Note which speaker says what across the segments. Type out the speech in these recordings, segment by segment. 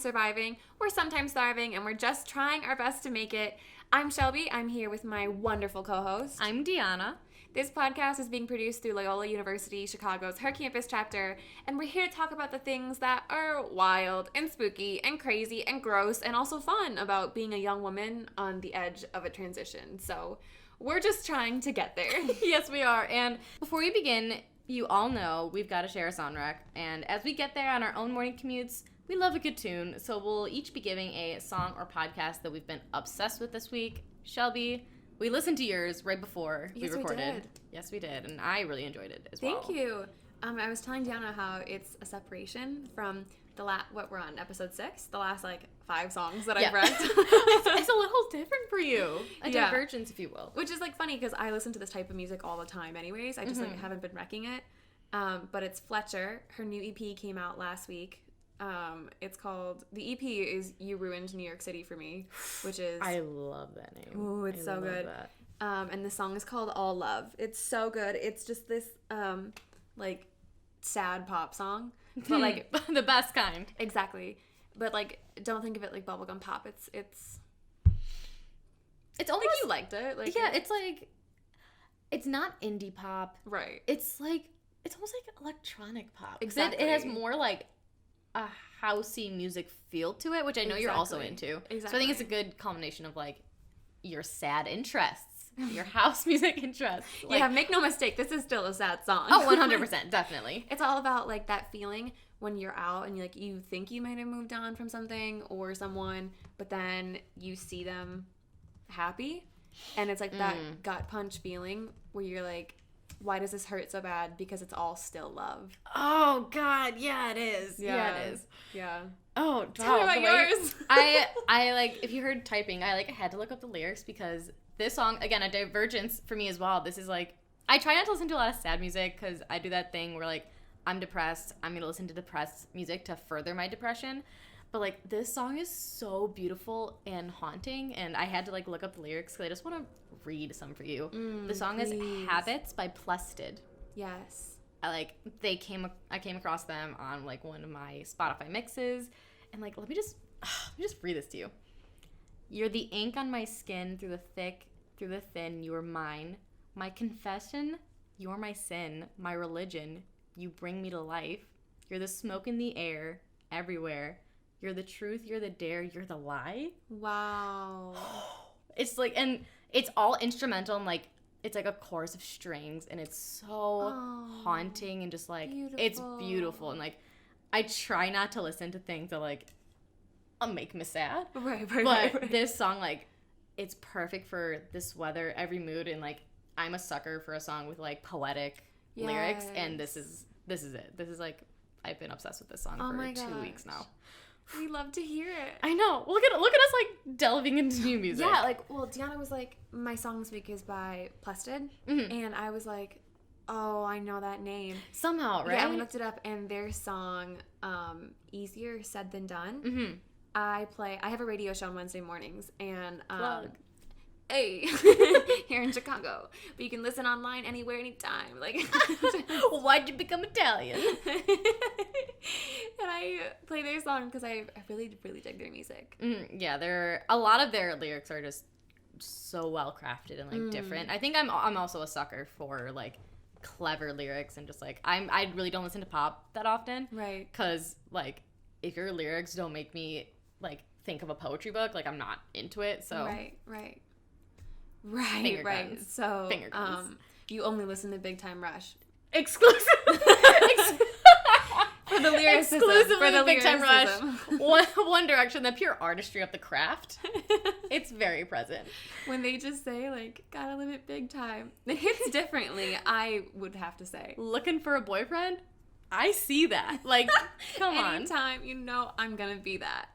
Speaker 1: surviving, we're sometimes thriving, and we're just trying our best to make it. I'm Shelby. I'm here with my wonderful co-host.
Speaker 2: I'm Deanna.
Speaker 1: This podcast is being produced through Loyola University Chicago's Her Campus chapter, and we're here to talk about the things that are wild and spooky and crazy and gross and also fun about being a young woman on the edge of a transition. So we're just trying to get there.
Speaker 2: Yes, we are. And before we begin, you all know we've got to share a song rec. And as we get there on our own morning commutes, we love a good tune. So we'll each be giving a song or podcast that we've been obsessed with this week. Shelby, we listened to yours right before we recorded.
Speaker 1: We did.
Speaker 2: Yes, we did. And I really enjoyed it as well.
Speaker 1: Thank you. I was telling Deanna how it's a separation from what we're on, episode 6, the last 5 songs that I've read.
Speaker 2: It's a little different for you. A divergence, if you will.
Speaker 1: Which is funny because I listen to this type of music all the time anyways. I just haven't been wrecking it. But it's Fletcher. Her new EP came out last week. It's called, the EP is You Ruined New York City for Me, which is...
Speaker 2: I love that name.
Speaker 1: Ooh, it's so good. That. And the song is called All Love. It's so good. It's just this, sad pop song. But,
Speaker 2: the best kind.
Speaker 1: Exactly. But, don't think of it like bubblegum pop. It's
Speaker 2: almost...
Speaker 1: you liked it.
Speaker 2: It's not indie pop.
Speaker 1: Right.
Speaker 2: It's almost like electronic pop.
Speaker 1: Exactly.
Speaker 2: It has more, a housey music feel to it, which I know you're also into.
Speaker 1: Exactly.
Speaker 2: So I think it's a good combination of, your sad interests. Your house music interests.
Speaker 1: Make no mistake, this is still a sad song.
Speaker 2: Oh, 100%, definitely.
Speaker 1: It's all about, that feeling when you're out and, you think you might have moved on from something or someone, but then you see them happy, and it's that gut punch feeling where you're like, why does this hurt so bad? Because it's all still love.
Speaker 2: Oh, God, yeah, it is. Yeah, it is.
Speaker 1: Yeah.
Speaker 2: Oh,
Speaker 1: tell me about yours.
Speaker 2: I if you heard typing, I had to look up the lyrics because this song, again, a divergence for me as well. This is I try not to listen to a lot of sad music because I do that thing where I'm depressed. I'm going to listen to depressed music to further my depression. But this song is so beautiful and haunting, and I had to look up the lyrics because I just want to read some for you. The song is Habits by Plested.
Speaker 1: Yes.
Speaker 2: I came across them on one of my Spotify mixes, and let me just read this to you. You're the ink on my skin, through the thick, through the thin, you are mine. My confession, you're my sin, my religion, you bring me to life. You're the smoke in the air, everywhere. You're the truth, you're the dare, you're the lie.
Speaker 1: Wow.
Speaker 2: It's and it's all instrumental and it's a chorus of strings, and it's so haunting and just
Speaker 1: beautiful.
Speaker 2: It's beautiful, and I try not to listen to things that make me sad.
Speaker 1: Right.
Speaker 2: But this song, it's perfect for this weather, every mood, and I'm a sucker for a song with poetic lyrics, and this is it. This is I've been obsessed with this song for 2 weeks now.
Speaker 1: We love to hear it.
Speaker 2: I know. Look at us delving into new music.
Speaker 1: Yeah, Deanna was my song this week is by Plested, and I was oh, I know that name.
Speaker 2: Somehow, right?
Speaker 1: Yeah, I looked it up, and their song, Easier Said Than Done.
Speaker 2: Mm-hmm.
Speaker 1: I have a radio show on Wednesday mornings, and
Speaker 2: Plug.
Speaker 1: Hey, here in Chicago, but you can listen online anywhere, anytime.
Speaker 2: Why'd you become Italian?
Speaker 1: And I play their song because I really, really dig their music.
Speaker 2: Yeah, a lot of their lyrics are just so well crafted and different. I think I'm also a sucker for clever lyrics, and just I really don't listen to pop that often,
Speaker 1: right?
Speaker 2: Because if your lyrics don't make me think of a poetry book, I'm not into it. So
Speaker 1: right.
Speaker 2: Guns.
Speaker 1: So
Speaker 2: Finger guns.
Speaker 1: You only listen to Big Time Rush
Speaker 2: exclusive.
Speaker 1: For the lyricism.
Speaker 2: Exclusively Big Time Rush. One Direction, the pure artistry of the craft. It's very present.
Speaker 1: When they just say, gotta live it big time. It hits differently, I would have to say.
Speaker 2: Looking for a boyfriend? I see that. Come on.
Speaker 1: Anytime, I'm gonna be that.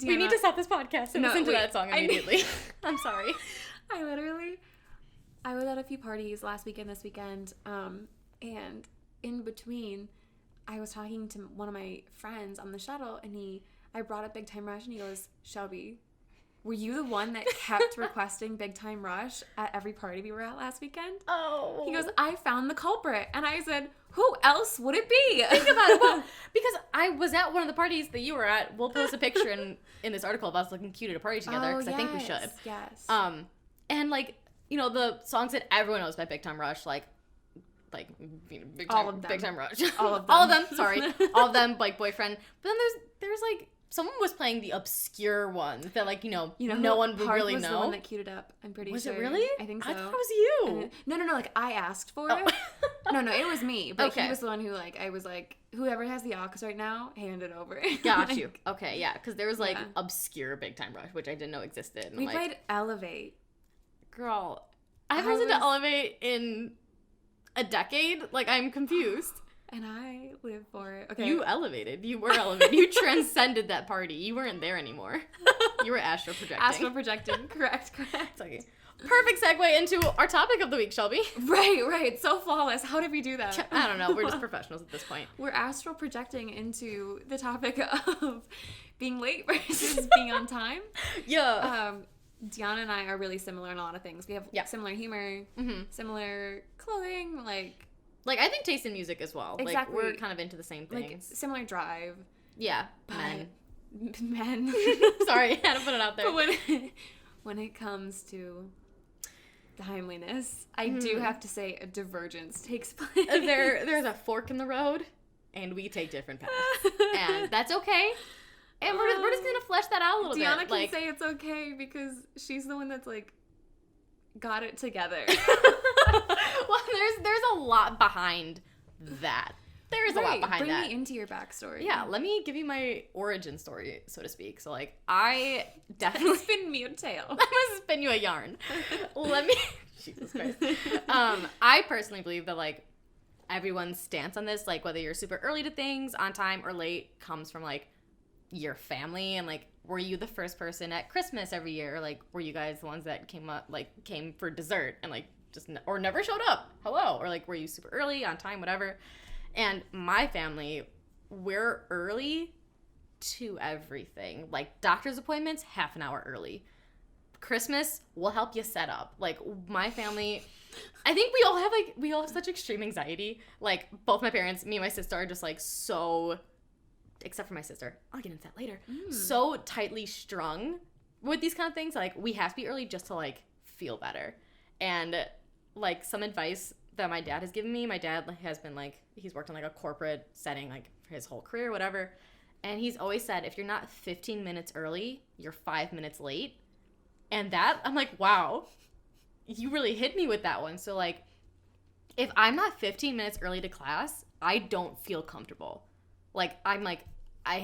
Speaker 2: We need to stop this podcast and listen to that song immediately. I'm sorry.
Speaker 1: I was at a few parties last weekend, this weekend, and in between, I was talking to one of my friends on the shuttle, and I brought up Big Time Rush, and he goes, Shelby, were you the one that kept requesting Big Time Rush at every party we were at last weekend?
Speaker 2: Oh.
Speaker 1: He goes, I found the culprit. And I said, who else would it be?
Speaker 2: Think about it. Well, because I was at one of the parties that you were at. We'll post a picture in this article of us looking cute at a party together, because I think we should.
Speaker 1: Yes.
Speaker 2: And like, you know, the songs that everyone knows by Big Time Rush, like you know,
Speaker 1: all of them.
Speaker 2: Big Time Rush.
Speaker 1: All of them.
Speaker 2: All of them, sorry. All of them, like Boyfriend. But then there's like, someone was playing the obscure ones that, like, you know no one would really
Speaker 1: was
Speaker 2: know.
Speaker 1: The one that queued it up, I'm pretty sure.
Speaker 2: Was it really?
Speaker 1: I think so.
Speaker 2: I thought it was you.
Speaker 1: No, like, I asked for it. No, it was me. But
Speaker 2: Okay.
Speaker 1: he was the one who, like, I was like, whoever has the aux right now, hand it over.
Speaker 2: Got you. Okay, yeah, because there was, like, obscure Big Time Rush, which I didn't know existed. And
Speaker 1: we
Speaker 2: like,
Speaker 1: played Elevate.
Speaker 2: Girl, I haven't listened to Elevate in a decade. Like, I'm confused.
Speaker 1: And I live for it. Okay.
Speaker 2: You elevated. You were elevated. You transcended that party. You weren't there anymore. You were astral projecting.
Speaker 1: Astral projecting. Correct.
Speaker 2: It's okay. Perfect segue into our topic of the week, Shelby.
Speaker 1: Right. So flawless. How did we do that?
Speaker 2: I don't know. We're just professionals at this point.
Speaker 1: We're astral projecting into the topic of being late versus being on time.
Speaker 2: Yeah.
Speaker 1: Deanna and I are really similar in a lot of things. We have similar humor, similar clothing,
Speaker 2: Like, I think taste in music as well.
Speaker 1: Exactly.
Speaker 2: Like, we're kind of into the same things.
Speaker 1: like similar drive.
Speaker 2: Yeah.
Speaker 1: Men.
Speaker 2: Sorry, I had to put it out there.
Speaker 1: But when it comes to timeliness, I do have to say a divergence takes place.
Speaker 2: There's a fork in the road, and we take different paths. And that's okay. And we're just going to flesh that out a little
Speaker 1: Deanna
Speaker 2: bit.
Speaker 1: can say it's okay because she's the one that's, like, got it together.
Speaker 2: Well, there's a lot behind that. There is a lot behind that.
Speaker 1: Bring me into your backstory.
Speaker 2: Yeah, let me give you my origin story, so to speak. So, like, I definitely...
Speaker 1: Spin me a tale.
Speaker 2: I'm gonna spin you a yarn. Let me... Jesus Christ. I personally believe that, like, everyone's stance on this, like, whether you're super early to things, on time, or late, comes from, like, your family. And, like, were you the first person at Christmas every year? Or, like, were you guys the ones that came for dessert and, like, or never showed up? Hello. Or, like, were you super early, on time, whatever? And my family, we're early to everything. Like, doctor's appointments, half an hour early. Christmas, we'll help you set up. Like, my family, I think we all have such extreme anxiety. Like, both my parents, me and my sister are just, like, so, except for my sister, I'll get into that later, so tightly strung with these kind of things. Like, we have to be early just to, like, feel better. And, like, some advice that my dad has given me. My dad has been, like, he's worked in, like, a corporate setting, like, for his whole career, whatever. And he's always said, if you're not 15 minutes early, you're 5 minutes late. And that, I'm like, wow, you really hit me with that one. So, like, if I'm not 15 minutes early to class, I don't feel comfortable. Like, I'm like, I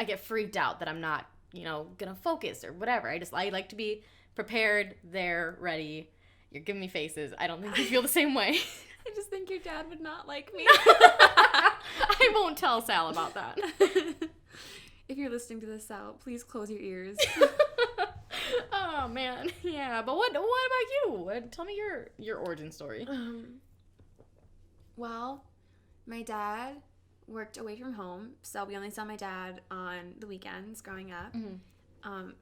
Speaker 2: get freaked out that I'm not, you know, gonna focus or whatever. I like to be prepared, there, ready. You're giving me faces. I don't think you feel the same way.
Speaker 1: I just think your dad would not like me.
Speaker 2: I won't tell Sal about that.
Speaker 1: If you're listening to this, Sal, please close your ears.
Speaker 2: Oh, man. Yeah, but what about you? Tell me your origin story.
Speaker 1: Well, my dad worked away from home, so we only saw my dad on the weekends growing up.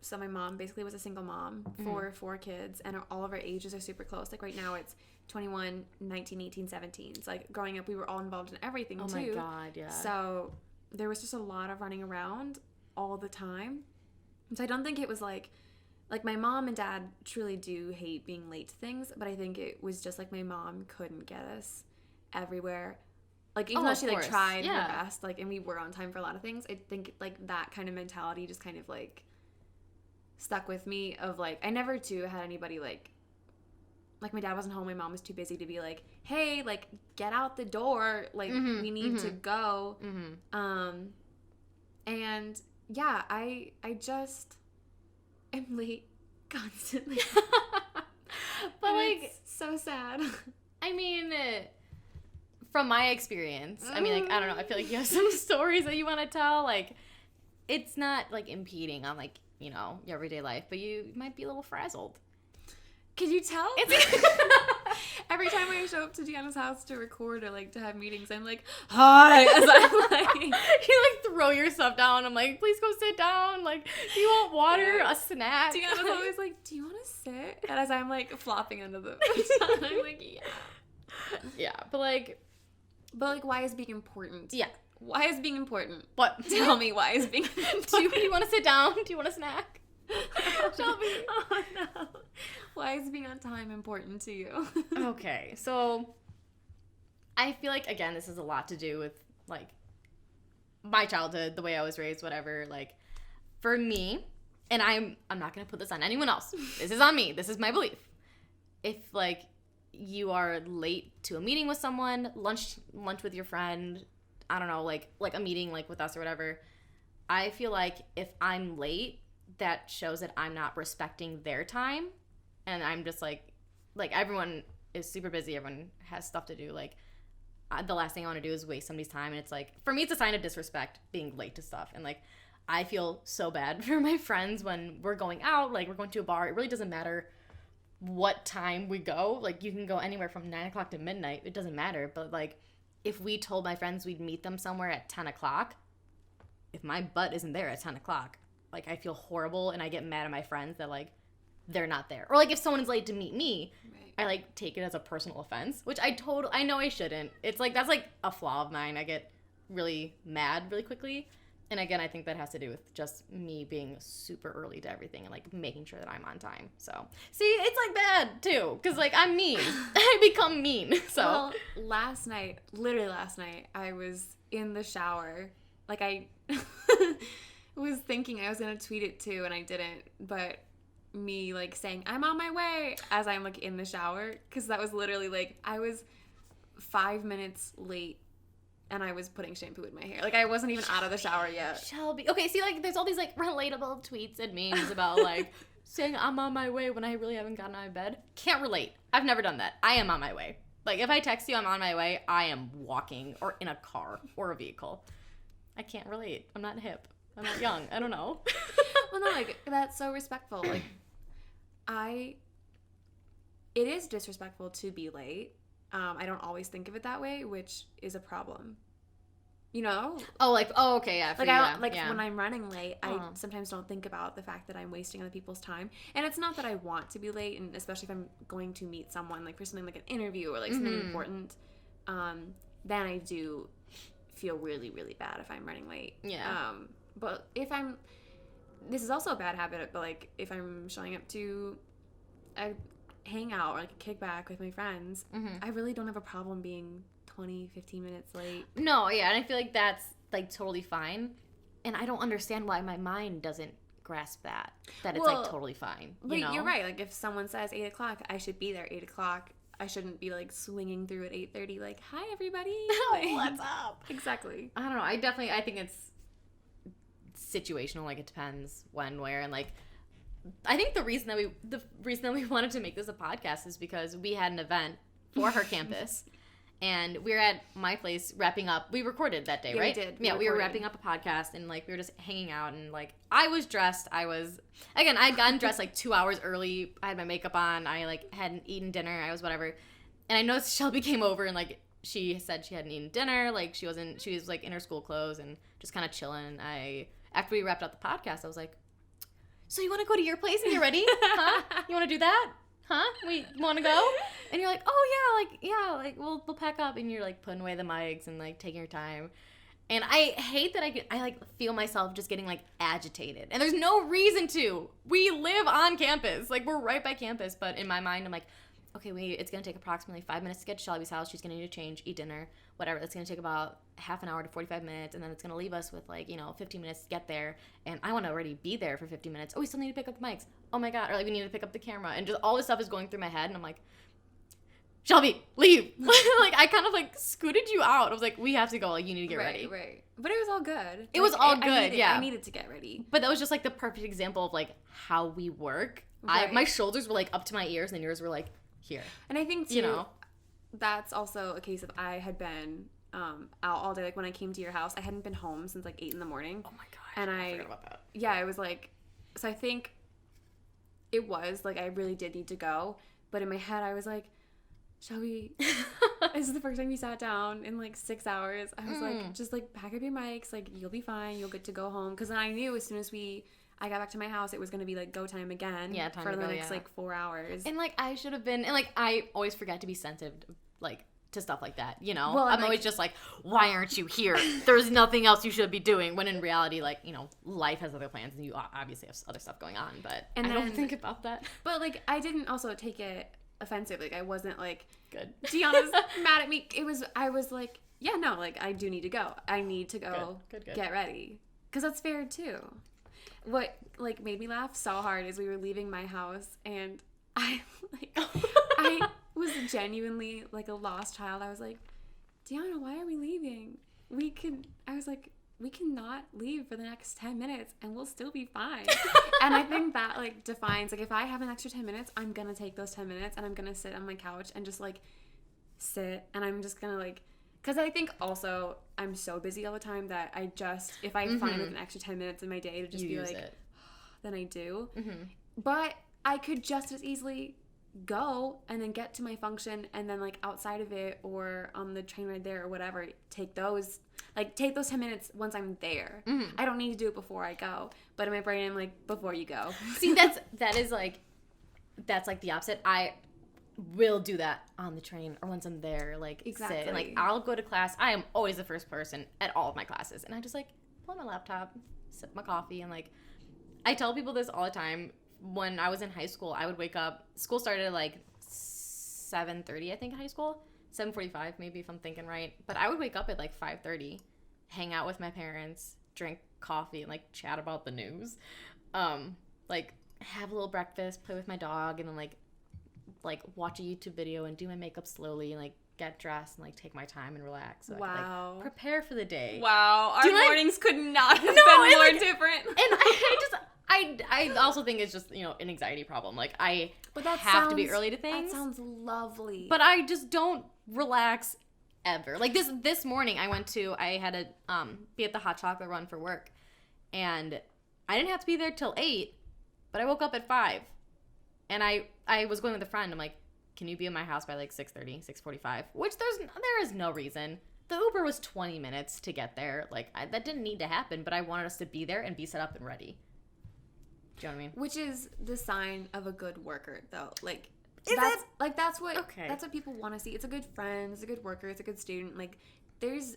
Speaker 1: So my mom basically was a single mom for 4 kids, and all of our ages are super close. Like, right now it's 21, 19, 18, 17. So, like, growing up, we were all involved in everything, too.
Speaker 2: Oh, my God, yeah.
Speaker 1: So there was just a lot of running around all the time. And so I don't think it was, like, my mom and dad truly do hate being late to things, but I think it was just, like, my mom couldn't get us everywhere. Like, even though she, like, tried her best, like, and we were on time for a lot of things, I think, like, that kind of mentality just kind of, like, stuck with me of, like, I never, too, had anybody, like, my dad wasn't home, my mom was too busy to be like, hey, like, get out the door, like, we need to go. And, yeah, I just am late constantly.
Speaker 2: But, like,
Speaker 1: it's so sad.
Speaker 2: I mean, from my experience, I mean, like, I don't know, I feel like you have some stories that you want to tell. Like, it's not, like, impeding on, like, you know, your everyday life, but you might be a little frazzled.
Speaker 1: Can you tell? Every time I show up to Deanna's house to record or like to have meetings, I'm like, hi. As I'm like,
Speaker 2: you like throw your stuff down. I'm like, please go sit down. Like, do you want water, a snack?
Speaker 1: Deanna's always like, do you want to sit? And as I'm like flopping under the futon, I'm like, yeah.
Speaker 2: Yeah, but like,
Speaker 1: why is being important?
Speaker 2: Yeah.
Speaker 1: Why is being important?
Speaker 2: What?
Speaker 1: Tell me why is being important.
Speaker 2: do you want to sit down? Do you want a snack?
Speaker 1: Shelby. Oh no. Why is being on time important to you?
Speaker 2: Okay, so I feel like, again, this has a lot to do with like my childhood, the way I was raised, whatever. Like, for me, and I'm not gonna put this on anyone else. This is on me. This is my belief. If like you are late to a meeting with someone, lunch with your friend, I don't know, like a meeting like with us or whatever, I feel like if I'm late, that shows that I'm not respecting their time, and I'm just like everyone is super busy, everyone has stuff to do, like the last thing I want to do is waste somebody's time, and it's like, for me, it's a sign of disrespect being late to stuff, and like I feel so bad for my friends when we're going out, like we're going to a bar, it really doesn't matter what time we go, like you can go anywhere from 9 o'clock to midnight, it doesn't matter, but like if we told my friends we'd meet them somewhere at 10 o'clock, if my butt isn't there at 10 o'clock, like I feel horrible and I get mad at my friends that like they're not there. Or like if someone's late to meet me, right, I like take it as a personal offense, which I know I shouldn't. It's like that's like a flaw of mine. I get really mad really quickly. And again, I think that has to do with just me being super early to everything and like making sure that I'm on time. So see, it's like bad too, because like I'm mean. I become mean. So
Speaker 1: well, literally last night, I was in the shower. Like I was thinking I was gonna tweet it too, and I didn't. But me like saying I'm on my way as I'm like in the shower, because that was literally like I was 5 minutes late. And I was putting shampoo in my hair. Like, I wasn't even out of the shower yet.
Speaker 2: Shelby. Okay, see, like, there's all these, like, relatable tweets and memes about, like, saying I'm on my way when I really haven't gotten out of bed. Can't relate. I've never done that. I am on my way. Like, if I text you I'm on my way, I am walking or in a car or a vehicle. I can't relate. I'm not hip. I'm not young. I don't know.
Speaker 1: Well, no, like, that's so respectful. Like, it is disrespectful to be late. I don't always think of it that way, which is a problem. You know?
Speaker 2: Oh, okay, yeah.
Speaker 1: Like, when I'm running late, I sometimes don't think about the fact that I'm wasting other people's time. And it's not that I want to be late, and especially if I'm going to meet someone, like, for something like an interview or, like, something important, then I do feel really, really bad if I'm running late.
Speaker 2: Yeah.
Speaker 1: But this is also a bad habit, but, like, if I'm showing up to a hangout or like a kickback with my friends, I really don't have a problem being 15 minutes late.
Speaker 2: No, yeah, and I feel like that's like totally fine, and I don't understand why my mind doesn't grasp that it's like totally fine.
Speaker 1: But
Speaker 2: you know?
Speaker 1: You're right. Like if someone says 8 o'clock, I should be there 8 o'clock. I shouldn't be like swinging through at 8:30 like, hi everybody. Like,
Speaker 2: what's up?
Speaker 1: Exactly.
Speaker 2: I don't know. I think it's situational. Like it depends when, where, and like I think the reason that we wanted to make this a podcast is because we had an event for her campus, and we were at my place wrapping up. We recorded that day, right?
Speaker 1: We did.
Speaker 2: We were wrapping up a podcast, and like we were just hanging out, and like I was dressed. I had gotten dressed like 2 hours early. I had my makeup on. I like hadn't eaten dinner. I was whatever, and I noticed Shelby came over and like she said she hadn't eaten dinner. Like she was like in her school clothes and just kind of chilling. After we wrapped up the podcast, I was like, so you want to go to your place and get ready? Huh? You want to do that? Huh? We want to go? And you're like, oh yeah, like we'll pack up, and you're like putting away the mics and like taking your time. And I hate that I like feel myself just getting like agitated. And there's no reason to. We live on campus. Like we're right by campus, but in my mind I'm like, okay, it's going to take approximately 5 minutes to get to Shelby's house. She's going to need to change, eat dinner, whatever. That's going to take about half an hour to 45 minutes, and then it's going to leave us with, like, 15 minutes to get there, and I want to already be there for 50 minutes. Oh, we still need to pick up the mics. Oh, my God. Or, like, we need to pick up the camera. And just all this stuff is going through my head, and I'm like, Shelby, leave. Like, I kind of, like, scooted you out. I was like, we have to go. Like, you need to get ready.
Speaker 1: Right. But it was all good.
Speaker 2: It was all good, yeah.
Speaker 1: I needed to get ready.
Speaker 2: But that was just, like, the perfect example of, like, how we work. Right. My shoulders were, like, up to my ears, and yours were, like, here.
Speaker 1: And I think too, that's also a case of I had been out all day. Like when I came to your house, I hadn't been home since like 8 a.m. Oh
Speaker 2: my god!
Speaker 1: And
Speaker 2: I forgot about that.
Speaker 1: Yeah, it was like, so I think it was like I really did need to go, but in my head I was like, Shelby, this is the first time we sat down in like 6 hours. I was like, just like pack up your mics, like you'll be fine, you'll get to go home. Because then I knew as soon as I got back to my house, it was going to be like go time again.
Speaker 2: Yeah, time
Speaker 1: for
Speaker 2: to
Speaker 1: the
Speaker 2: go,
Speaker 1: next like 4 hours.
Speaker 2: And like I should have been, and like I always forget to be sensitive, like to stuff like that, you know?
Speaker 1: Well,
Speaker 2: I'm
Speaker 1: like,
Speaker 2: always just like, why aren't you here? There's nothing else you should be doing. When in reality, like, you know, life has other plans and you obviously have other stuff going on, but I don't think about that.
Speaker 1: But like I didn't also take it offensive. Like I wasn't like,
Speaker 2: good.
Speaker 1: Gianna's mad at me. I was like, yeah, no, like I do need to go. I need to go
Speaker 2: Good.
Speaker 1: get ready. Because that's fair too. What like made me laugh so hard is we were leaving my house and I was genuinely like a lost child. I was like, Deanna, why are we leaving? I was like, we cannot leave for the next 10 minutes and we'll still be fine. And I think that like defines, like if I have an extra 10 minutes, I'm going to take those 10 minutes and I'm going to sit on my couch and just like sit and I'm just going to like, because I think also I'm so busy all the time that I just, if I find like an extra 10 minutes in my day to just be like, then I do. But I could just as easily go and then get to my function and then like outside of it or on the train ride there or whatever, take those 10 minutes once I'm there. I don't need to do it before I go, but in my brain I'm like, before you go.
Speaker 2: See, that's like the opposite. I will do that on the train or once I'm there, like
Speaker 1: exactly.
Speaker 2: sit and like I'll go to class. I am always the first person at all of my classes and I just like pull out my laptop, sip my coffee, and like I tell people this all the time. When I was in high school, I would wake up. School started at like 7:30, I think, in high school. 7:45, maybe, if I'm thinking right. But I would wake up at like 5:30, hang out with my parents, drink coffee, and like chat about the news. Like have a little breakfast, play with my dog, and then like watch a YouTube video and do my makeup slowly and like get dressed and like take my time and relax. So I could, like, prepare for the day.
Speaker 1: Wow, our mornings could not have been more different.
Speaker 2: And I also think it's just, you know, an anxiety problem. Like, I have to be early to things.
Speaker 1: That sounds lovely.
Speaker 2: But I just don't relax ever. Like, this morning, I had to be at the hot chocolate run for work. And I didn't have to be there till 8, but I woke up at 5. And I was going with a friend. I'm like, can you be in my house by, like, 6:30, 6:45? Which there is no reason. The Uber was 20 minutes to get there. Like, that didn't need to happen, but I wanted us to be there and be set up and ready. Do you know what I mean? Which
Speaker 1: is the sign of a good worker, though. Like, that's what people want to see. It's a good friend, it's a good worker, it's a good student. Like,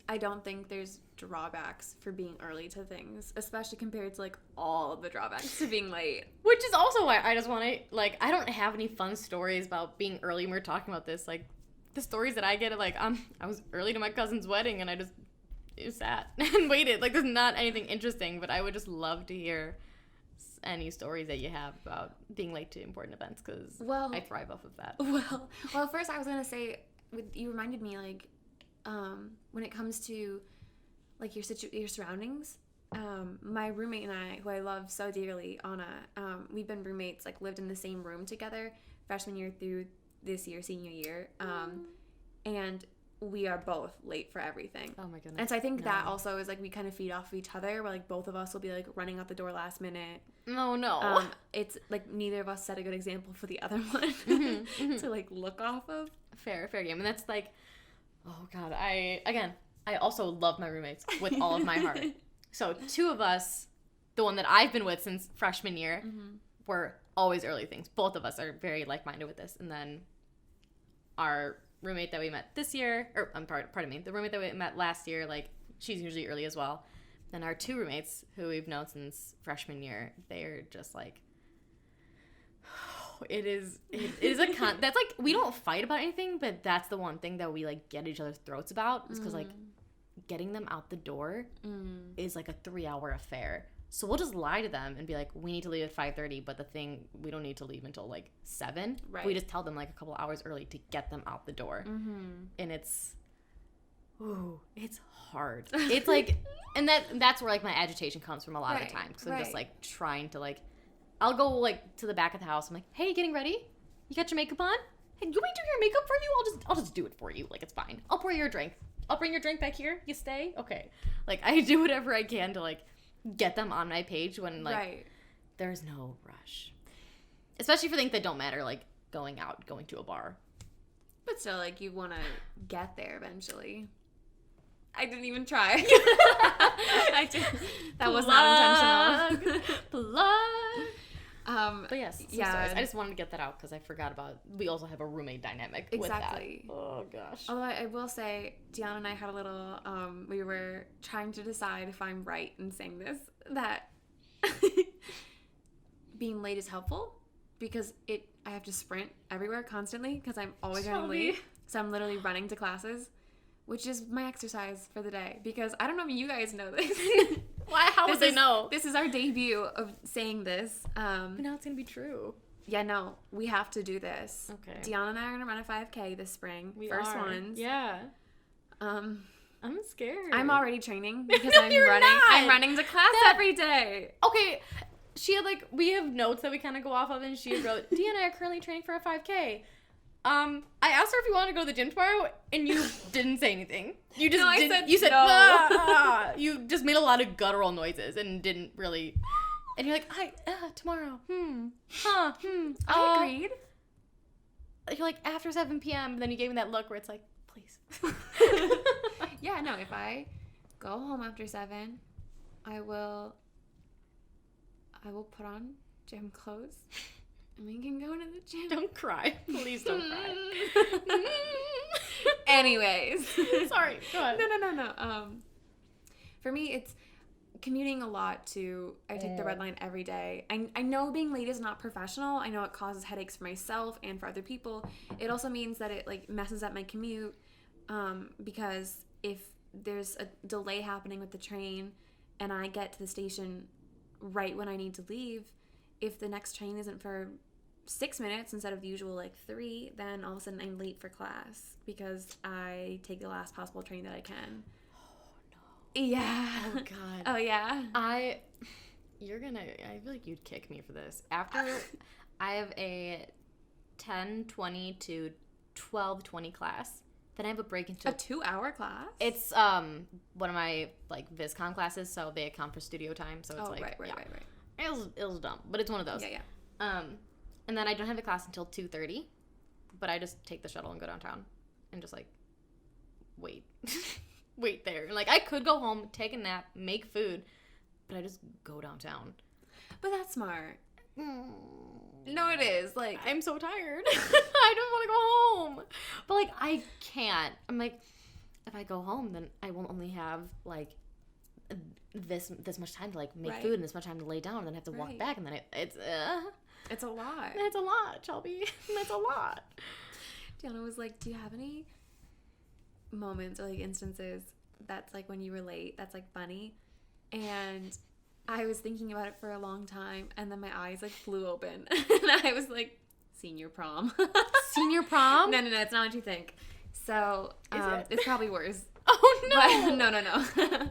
Speaker 1: I don't think there's drawbacks for being early to things, especially compared to, like, all of the drawbacks to being late.
Speaker 2: Which is also why I just want to, like, I don't have any fun stories about being early when we're talking about this. Like, the stories that I get are, like, I was early to my cousin's wedding and I just sat and waited. Like, there's not anything interesting, but I would just love to hear any stories that you have about being late to important events, because I thrive off of that.
Speaker 1: Well, first I was going to say, you reminded me, like, when it comes to, like, your surroundings, my roommate and I, who I love so dearly, Anna, we've been roommates, like, lived in the same room together freshman year through this year, senior year, and we are both late for everything.
Speaker 2: Oh my goodness.
Speaker 1: And so I think that also is, like, we kind of feed off of each other, where, like, both of us will be, like, running out the door last minute.
Speaker 2: No.
Speaker 1: It's like neither of us set a good example for the other one to, like, look off of.
Speaker 2: Fair game. And that's like, oh God, I also love my roommates with all of my heart. So 2 of us, the one that I've been with since freshman year, were always early things. Both of us are very like-minded with this. And then our roommate that we met this year, or pardon me, the roommate that we met last year, like, she's usually early as well. Then our 2 roommates, who we've known since freshman year, they're just like, it is that's like, we don't fight about anything, but that's the one thing that we, like, get each other's throats about, is because, like, getting them out the door is, like, a 3-hour affair. So we'll just lie to them and be like, we need to leave at 5:30, but we don't need to leave until, like, 7. Right. We just tell them, like, a couple hours early to get them out the door. And it's hard. It's like, and that's where, like, my agitation comes from a lot of the time, because I'm just, like, trying to, like, I'll go, like, to the back of the house. I'm like, hey, getting ready? You got your makeup on? Hey, you want me to do your makeup for you? I'll just do it for you. Like, it's fine. I'll pour you a drink. I'll bring your drink back here. You stay? Okay. Like, I do whatever I can to, like, get them on my page when, like, there's no rush. Especially for things that don't matter, like going out, going to a bar.
Speaker 1: But still, like, you want to get there eventually. I didn't even try. That was not intentional.
Speaker 2: But yes, yeah. I just wanted to get that out because I forgot about. We also have a roommate dynamic.
Speaker 1: Exactly.
Speaker 2: With that. Oh gosh.
Speaker 1: Although I will say, Deanna and I had a little. We were trying to decide if I'm right in saying this, that being late is helpful because I have to sprint everywhere constantly because I'm always running late. So I'm literally running to classes, which is my exercise for the day. Because I don't know if you guys know this.
Speaker 2: Why? How would they know?
Speaker 1: This is our debut of saying this.
Speaker 2: But now it's gonna be true.
Speaker 1: Yeah, no, we have to do this.
Speaker 2: Okay.
Speaker 1: Deanna and I are gonna run a 5K this spring. First ones.
Speaker 2: Yeah. I'm scared.
Speaker 1: I'm already training because
Speaker 2: No,
Speaker 1: I'm
Speaker 2: you're
Speaker 1: running.
Speaker 2: not.
Speaker 1: I'm running to class every day.
Speaker 2: Okay. She had we have notes that we kind of go off of, and she wrote, Dee and I are currently training for a 5K. I asked her if you wanted to go to the gym tomorrow, and you didn't say anything. You just you said
Speaker 1: no.
Speaker 2: Ah. You just made a lot of guttural noises and didn't really. And you're like, tomorrow. I
Speaker 1: agreed.
Speaker 2: You're like, after 7 p.m. And then you gave me that look where it's like, please.
Speaker 1: Yeah, no. If I go home after 7, I will put on gym clothes. And we can go to the gym.
Speaker 2: Don't cry. Please don't cry.
Speaker 1: Anyways.
Speaker 2: Sorry. Go ahead.
Speaker 1: No. For me, it's commuting a lot to... I take the red line every day. I know being late is not professional. I know it causes headaches for myself and for other people. It also means that it, messes up my commute because if there's a delay happening with the train and I get to the station right when I need to leave, if the next train isn't for 6 minutes instead of the usual 3, then all of a sudden I'm late for class because I take the last possible train that I can.
Speaker 2: Oh no.
Speaker 1: Yeah.
Speaker 2: Oh god.
Speaker 1: Oh yeah.
Speaker 2: I feel like you'd kick me for this. After I have a 10:20 to 12:20 class, then I have a break into
Speaker 1: a 2-hour class.
Speaker 2: It's one of my VisCom classes, so they account for studio time. So it's
Speaker 1: right.
Speaker 2: It was dumb, but it's one of those.
Speaker 1: Yeah.
Speaker 2: And then I don't have the class until 2:30, but I just take the shuttle and go downtown and just wait. Wait there. I could go home, take a nap, make food, but I just go downtown.
Speaker 1: But that's smart. No, it is.
Speaker 2: I'm so tired. I don't want to go home. But I can't. I'm if I go home, then I will only have this much time to make food and this much time to lay down, and then I have to walk back, and then it's a lot. It's a lot, Shelby. That's a lot.
Speaker 1: Deanna was like, do you have any moments or instances that's when you were late that's funny? And I was thinking about it for a long time, and then my eyes flew open, and I was like, senior prom.
Speaker 2: Senior prom?
Speaker 1: No, it's not what you think. So it's probably worse.
Speaker 2: Oh no!
Speaker 1: But,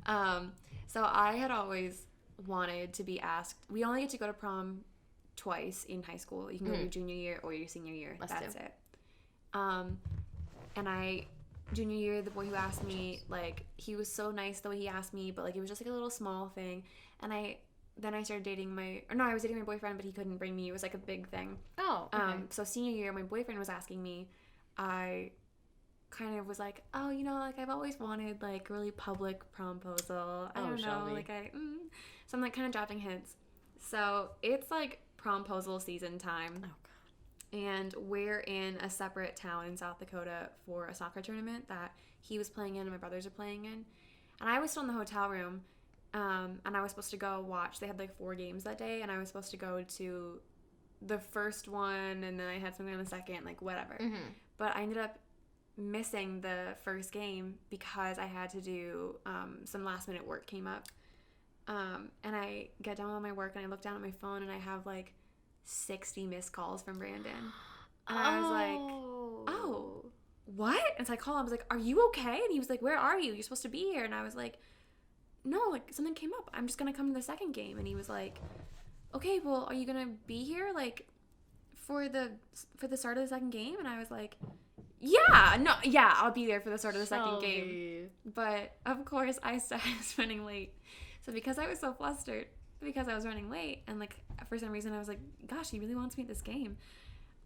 Speaker 1: no. So I had always wanted to be asked. We only get to go to prom twice in high school. You can go your junior year or your senior year. That's it. And junior year, the boy who asked me, he was so nice the way he asked me, but it was just a little small thing. And then I started dating I was dating my boyfriend, but he couldn't bring me. It was a big thing.
Speaker 2: Oh. Okay.
Speaker 1: So senior year, my boyfriend was asking me. I kind of was like, oh, I've always wanted a really public promposal. I don't know,
Speaker 2: Shelby.
Speaker 1: So I'm kind of dropping hints. So it's promposal season time.
Speaker 2: Oh god.
Speaker 1: And we're in a separate town in South Dakota for a soccer tournament that he was playing in and my brothers are playing in. And I was still in the hotel room, and I was supposed to go watch. They had 4 games that day, and I was supposed to go to the first one, and then I had something on the second, whatever.
Speaker 2: Mm-hmm.
Speaker 1: But I ended up missing the first game because I had to do some last minute work came up. And I get done with my work, and I look down at my phone, and I have 60 missed calls from Brandon. And I was like, oh, what? And so I called him. I was like, are you okay? And he was like, where are you? You're supposed to be here. And I was like, no, something came up. I'm just going to come to the second game. And he was like, okay, well, are you going to be here for the start of the second game? And I was like, yeah, I'll be there for the start of the second game. But of course I was running late. So because I was so flustered, because I was running late, and for some reason I was like, gosh, he really wants me at this game.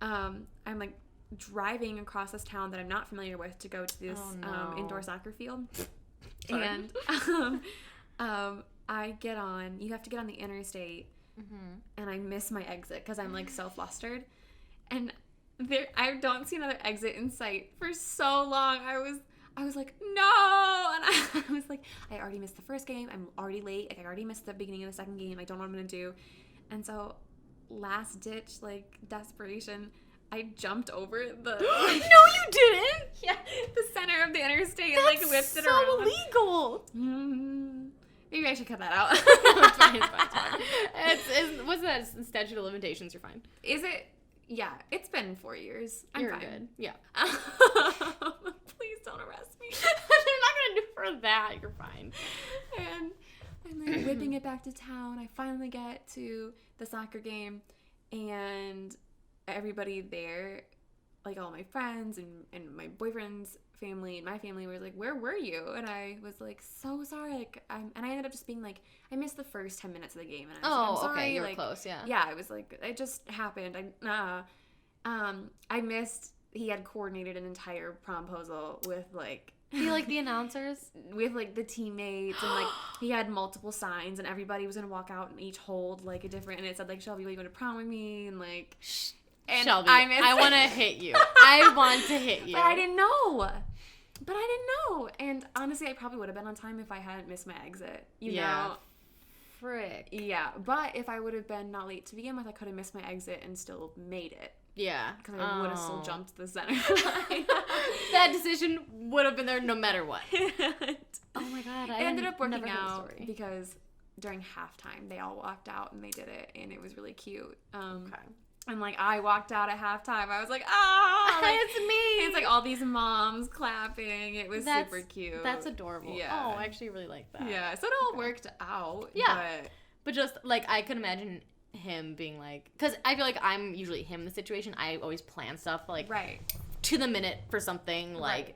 Speaker 1: I'm driving across this town that I'm not familiar with to go to this indoor soccer field.
Speaker 2: Sorry.
Speaker 1: And I get on, you have to get on the interstate, and I miss my exit because I'm like so flustered. And I don't see another exit in sight for so long. I was like, no! And I was like, I already missed the first game. I'm already late. Like, I already missed the beginning of the second game. I don't know what I'm going to do. And so, last ditch, like, desperation, I jumped over the...
Speaker 2: No, you didn't!
Speaker 1: Yeah, the center of the interstate and,
Speaker 2: That's
Speaker 1: like, whipped it
Speaker 2: so
Speaker 1: around.
Speaker 2: illegal!
Speaker 1: Maybe I should cut that out.
Speaker 2: It's fine, it's fine. What's that? Statute of limitations, you're fine.
Speaker 1: Is it? Yeah, it's been 4 years. I'm
Speaker 2: You're
Speaker 1: fine.
Speaker 2: good. Yeah.
Speaker 1: Please don't arrest me.
Speaker 2: You're not gonna do for that. You're fine.
Speaker 1: And I'm like whipping it back to town. I finally get to the soccer game, and everybody there, like all my friends and my boyfriend's family and my family was like, where were you? And I was like, so sorry. Like, and I ended up just being like, I missed the first 10 minutes of the game. And I was like, I'm sorry.
Speaker 2: Okay, you're
Speaker 1: like,
Speaker 2: close, yeah.
Speaker 1: Yeah, I was like, it just happened. I missed, he had coordinated an entire promposal with like,
Speaker 2: Do you like the announcers?
Speaker 1: with like the teammates, and like he had multiple signs, and everybody was gonna walk out and each hold like a different, and it said like, Shelby, will you go to prom with me? And like, and
Speaker 2: Shelby,
Speaker 1: I
Speaker 2: want to hit you. I want to hit you.
Speaker 1: But I didn't know. And honestly, I probably would have been on time if I hadn't missed my exit. You know?
Speaker 2: Frick.
Speaker 1: Yeah. But if I would have been not late to begin with, I could have missed my exit and still made it.
Speaker 2: Yeah.
Speaker 1: Because I would have still jumped the center line.
Speaker 2: That decision would have been there no matter what. Oh my god.
Speaker 1: It ended up working out because during halftime, they all walked out and they did it. And it was really cute. Okay. And, like, I walked out at halftime. I was like, ah! Like,
Speaker 2: it's me!
Speaker 1: It's, like, all these moms clapping. It was super cute.
Speaker 2: That's adorable.
Speaker 1: Yeah.
Speaker 2: Oh, I actually really like that.
Speaker 1: Yeah, so it all worked out.
Speaker 2: Yeah. But just, like, I could imagine him being, like... Because I feel like I'm usually him in the situation. I always plan stuff, like, to the minute for something, like,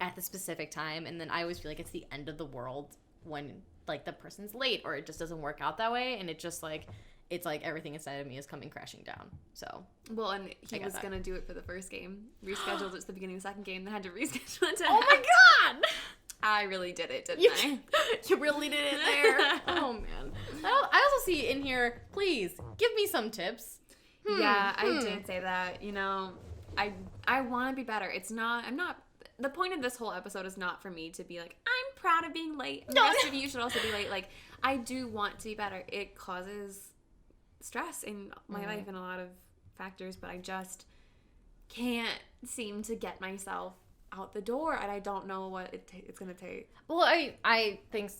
Speaker 2: at the specific time. And then I always feel like it's the end of the world when, like, the person's late or it just doesn't work out that way. And it just, like... It's like everything inside of me is coming crashing down. So,
Speaker 1: well, and he was going to do it for the first game. Rescheduled it to the beginning of the second game, then had to reschedule it to
Speaker 2: Oh my god!
Speaker 1: I really did it, didn't I?
Speaker 2: You really did it there. Oh, man. I also see in here, please, give me some tips.
Speaker 1: Yeah, I did say that. You know, I want to be better. The point of this whole episode is not for me to be like, I'm proud of being late. And the rest of you should also be late. Like, I do want to be better. It causes stress in my life and a lot of factors, but I just can't seem to get myself out the door, and I don't know what it's gonna take.
Speaker 2: Well, I think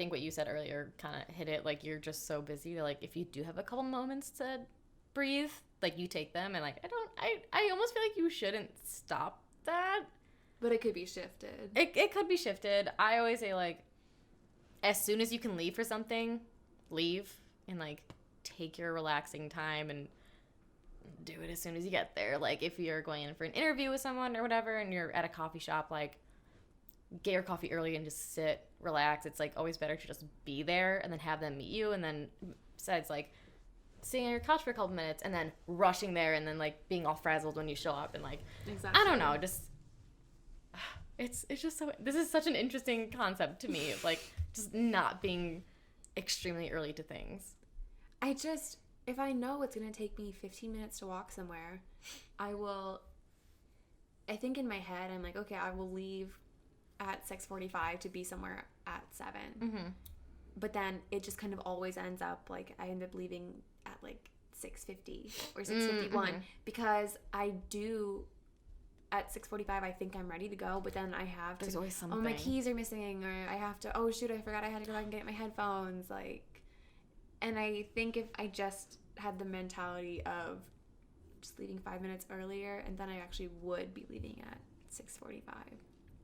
Speaker 2: what you said earlier kind of hit it. Like, you're just so busy that, like, if you do have a couple moments to breathe, like, you take them, and like I almost feel like you shouldn't stop that,
Speaker 1: but it could be shifted.
Speaker 2: It could be shifted. I always say, like, as soon as you can leave for something, leave, and like take your relaxing time and do it as soon as you get there. Like, if you're going in for an interview with someone or whatever and you're at a coffee shop, like, get your coffee early and just sit, relax. It's like always better to just be there and then have them meet you, and then besides, like, sitting on your couch for a couple minutes and then rushing there and then, like, being all frazzled when you show up and, like, exactly. I don't know, just it's just so, this is such an interesting concept to me of, like, just not being extremely early to things.
Speaker 1: If I know it's going to take me 15 minutes to walk somewhere, I think in my head, I'm like, okay, I will leave at 6:45 to be somewhere at 7. Mm-hmm. But then it just kind of always ends up, like, I end up leaving at, like, 6:50 or 6:51 because I do, at 6:45, I think I'm ready to go, but then I have to,
Speaker 2: there's always something.
Speaker 1: Oh, my keys are missing, or I have to, oh, shoot, I forgot I had to go back and get my headphones, like... And I think if I just had the mentality of just leaving 5 minutes earlier, and then I actually would be leaving at 6:45.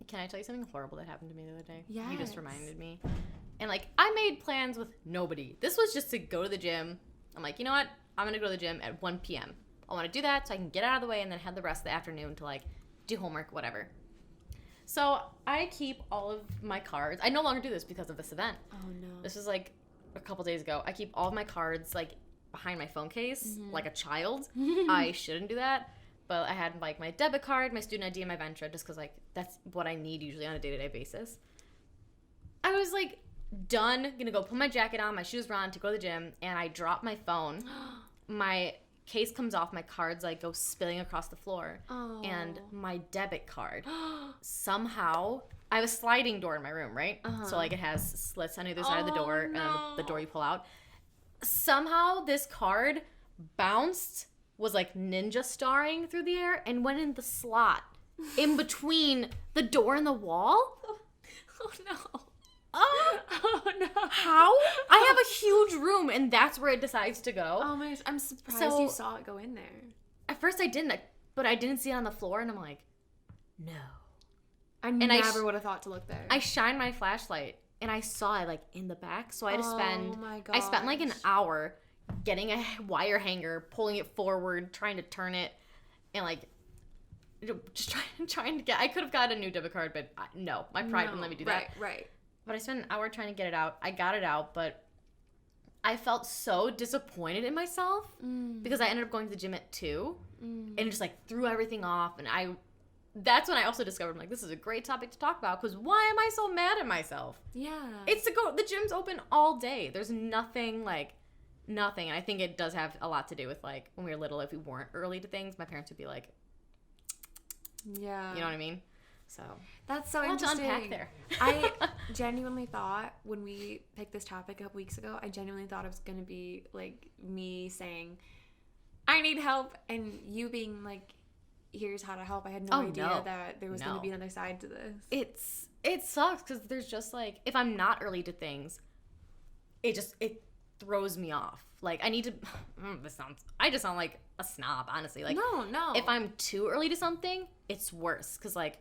Speaker 2: Can I tell you something horrible that happened to me the other day?
Speaker 1: Yes.
Speaker 2: You just reminded me. And, like, I made plans with nobody. This was just to go to the gym. I'm like, you know what? I'm going to go to the gym at 1 p.m. I want to do that so I can get out of the way and then have the rest of the afternoon to, like, do homework, whatever. So I keep all of my cards. I no longer do this because of this event.
Speaker 1: Oh, no.
Speaker 2: This was, like, a couple days ago. I keep all of my cards, like, behind my phone case, like a child. I shouldn't do that. But I had like my debit card, my student ID, and my Ventra, just because like that's what I need usually on a day-to-day basis. I was like done, gonna go put my jacket on, my shoes were on to go to the gym, and I dropped my phone. My case comes off, my cards like go spilling across the floor, and my debit card somehow. I have a sliding door in my room, right? So like it has slits on either side of the door, and then the door you pull out. Somehow this card bounced, was like ninja starring through the air, and went in the slot in between the door and the wall.
Speaker 1: Oh no.
Speaker 2: Oh no. How? I have a huge room, and that's where it decides to go.
Speaker 1: Oh my gosh, I'm surprised you saw it go in there.
Speaker 2: At first I didn't, but I didn't see it on the floor, and I'm like, no.
Speaker 1: I never would have thought to look there.
Speaker 2: I shined my flashlight, and I saw it like in the back, so I had to spend.
Speaker 1: Oh my gosh.
Speaker 2: I spent like an hour getting a wire hanger, pulling it forward, trying to turn it, and like just trying to get. I could have got a new debit card, but no, my pride wouldn't let me do that.
Speaker 1: Right.
Speaker 2: But I spent an hour trying to get it out. I got it out, but I felt so disappointed in myself because I ended up going to the gym at 2 and it just like threw everything off. And that's when I also discovered, I'm like, this is a great topic to talk about because why am I so mad at myself?
Speaker 1: Yeah.
Speaker 2: The gym's open all day. There's nothing. And I think it does have a lot to do with like when we were little, if we weren't early to things, my parents would be like,
Speaker 1: yeah.
Speaker 2: You know what I mean? So
Speaker 1: that's so
Speaker 2: interesting.
Speaker 1: To unpack there. I genuinely thought when we picked this topic up weeks ago, I genuinely thought it was going to be like me saying, I need help, and you being like, here's how to help. I had no idea that there was going to be another side to this.
Speaker 2: It sucks because there's just like, if I'm not early to things, it throws me off. Like I need to, I just sound like a snob, honestly. Like
Speaker 1: no.
Speaker 2: If I'm too early to something, it's worse because like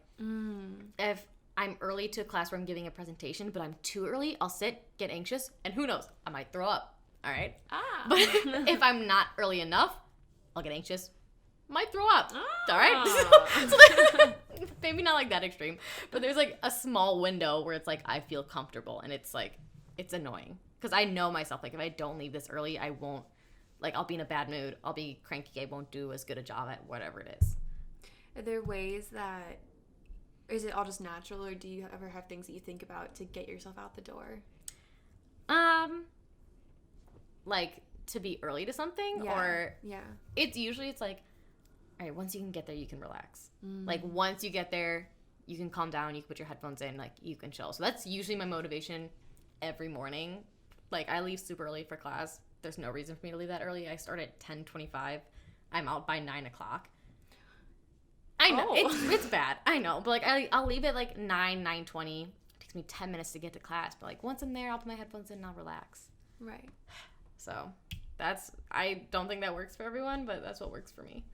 Speaker 2: if I'm early to a class where I'm giving a presentation, but I'm too early, I'll sit, get anxious, and who knows, I might throw up. All right. But if I'm not early enough, I'll get anxious, might throw up. All right. So maybe not like that extreme, but there's like a small window where it's like I feel comfortable, and it's like it's annoying because I know myself. Like if I don't leave this early, I won't. Like I'll be in a bad mood. I'll be cranky. I won't do as good a job at whatever it is.
Speaker 1: Are there ways that? Is it all just natural, or do you ever have things that you think about to get yourself out the door?
Speaker 2: Like to be early to something, or it's like, all right, once you can get there, you can relax. Like once you get there, you can calm down, you can put your headphones in, like you can chill. So that's usually my motivation every morning. Like I leave super early for class. There's no reason for me to leave that early. I start at 10:25. I'm out by 9 o'clock. I know it's bad. I know, but like I'll leave at like 9:20. It takes me 10 minutes to get to class, but like once I'm there, I'll put my headphones in and I'll relax.
Speaker 1: Right.
Speaker 2: So I don't think that works for everyone, but that's what works for me.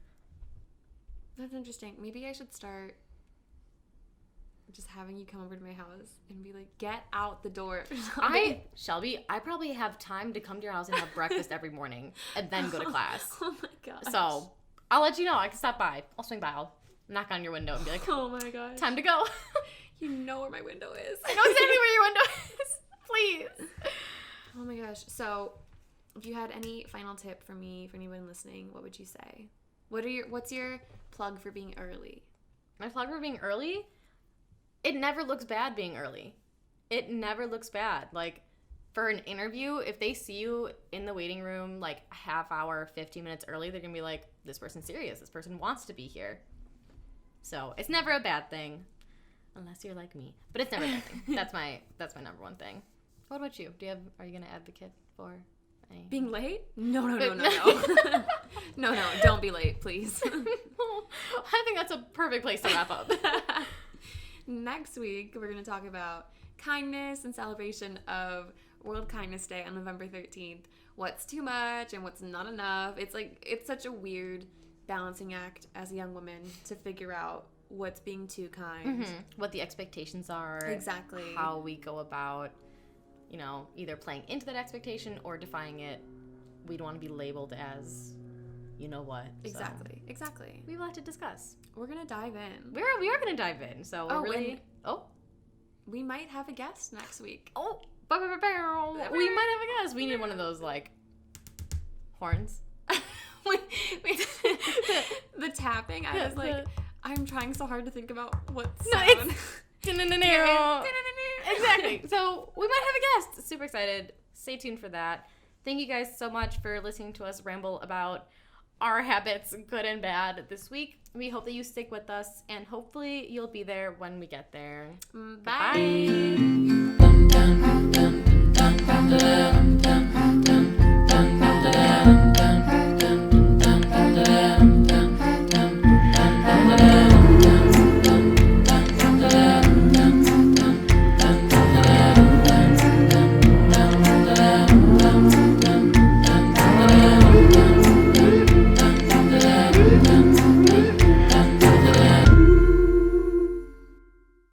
Speaker 1: That's interesting. Maybe I should start just having you come over to my house and be like, get out the door.
Speaker 2: Shelby, I probably have time to come to your house and have breakfast every morning and then go to class.
Speaker 1: Oh my gosh.
Speaker 2: So I'll let you know. I can stop by. I'll swing by. I'll knock on your window and be like,
Speaker 1: oh my gosh.
Speaker 2: Time to go.
Speaker 1: You know where my window is.
Speaker 2: I know exactly where your window is. Please.
Speaker 1: Oh my gosh. So if you had any final tip for me, for anyone listening, what would you say? What's your plug for being early?
Speaker 2: My plug for being early? It never looks bad being early. It never looks bad. Like, for an interview, if they see you in the waiting room, like, a half hour, 15 minutes early, they're going to be like, this person's serious. This person wants to be here. So, it's never a bad thing. Unless you're like me. But it's never a bad thing. That's my number one thing. What about you? Are you going to advocate for any...
Speaker 1: Being late? No. No, don't be late, please.
Speaker 2: I think that's a perfect place to wrap up.
Speaker 1: Next week, we're going to talk about kindness and celebration of World Kindness Day on November 13th. What's too much and what's not enough. It's such a weird balancing act as a young woman to figure out what's being too kind.
Speaker 2: Mm-hmm. What the expectations are.
Speaker 1: Exactly.
Speaker 2: How we go about, either playing into that expectation or defying it. We don't want to be labeled as... you know what.
Speaker 1: Exactly.
Speaker 2: We have a lot to discuss.
Speaker 1: We're going to dive in.
Speaker 2: We are going to dive in. So we're really...
Speaker 1: We might have a guest next week.
Speaker 2: Oh. We might have a guest. We need one of those, like, horns.
Speaker 1: we The tapping, I was like, I'm trying so hard to think about what
Speaker 2: No,
Speaker 1: sound.
Speaker 2: Exactly. So we might have a guest. Super excited. Stay tuned for that. Thank you guys so much for listening to us ramble about our habits, good and bad, this week. We hope that you stick with us, and hopefully you'll be there when we get there.
Speaker 1: Bye.
Speaker 2: Bye.